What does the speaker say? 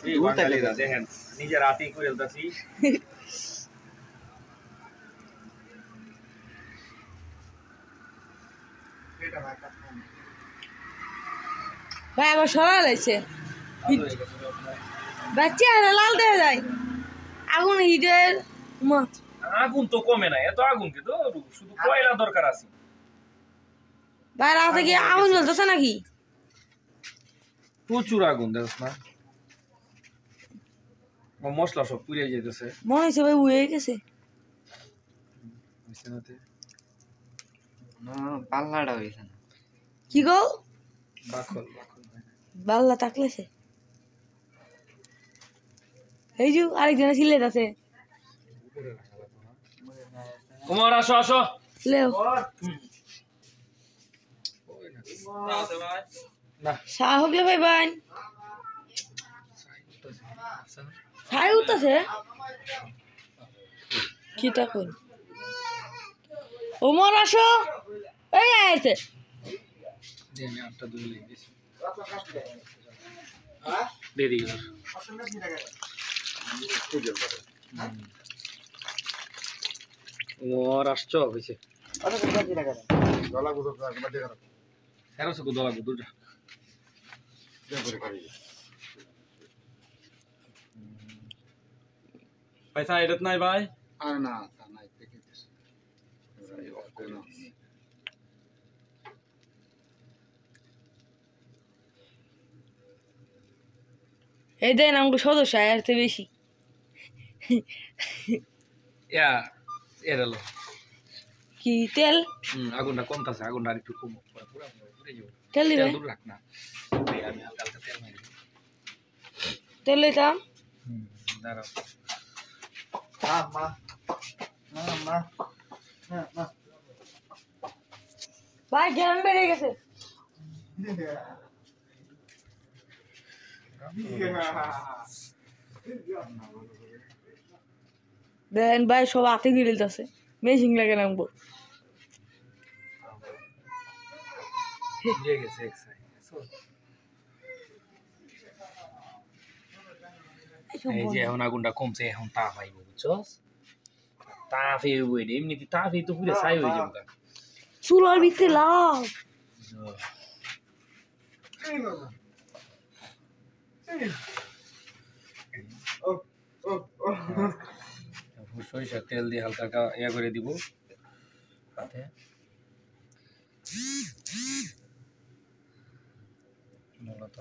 এই বাঙালিরা দেখেন নিজের হাতেই করে ফেলতাছি। ভাই আমার সরা লাগছে বাচ্চা লাল দেওয়া যায় আগুন হিটের মাছ আগুন তো কমে না, এত আগুন কিন্তু শুধু কয়লা দরকার আছে। ভাই রাতে কি আগুন জ্বলতেছে নাকি? প্রচুর আগুন দেখছ না, মশলা সব পুড়ে যেতেছে। মনে হচ্ছে ভাই উড়ে গেছে। পাল্লাটা হয়েছে না কি গো বাকল বাল্লা তাকলেছে এই যে আরেকজনের সিলেট আছে। কুমার আসো আসো লেও না শাহ হকলে ভাই ভাই ছাই উঠতেছে কি তা কই ওমর আসো এই আইছে দেনে আটটা দুই লেগে গেছে দেরি গেল ওমর আসছো হইছে গলা গুলো একবার দেখা এরা সব দলা গুদু যা পয়সা এডত নাই ভাই আর না তা নাই পেকে দিস এই দেন আমাকে সদস্য আর থেকে বেশি ইয়া এরালো কি তেল আগুনটা কমতাছে, আগুনটা আরেকটু কম পুরো পুড়ে যাবে। তেল দিবে দূর রাখ না, আমি হালকা হালকা তেল মারি। তেল লইতাম দাঁড়াও ভাই গ্যারান বেড়ে গেছে দেন ভাই সব হাতে গিলতেছে মেশিন লাগে নামবো দিয়ে গেছে এক সাইড। এই যে এখন আগুনটা কমছে, এখন তাপ আইব বুঝছস, তাপ হইব এমনিতে তাপ তো পুরো ছাই হয়ে যাবে। চুলার ভিতরে লাভ সরিষার তেল দিয়ে হালকা ইয়া করে দিব হাতে। মূলত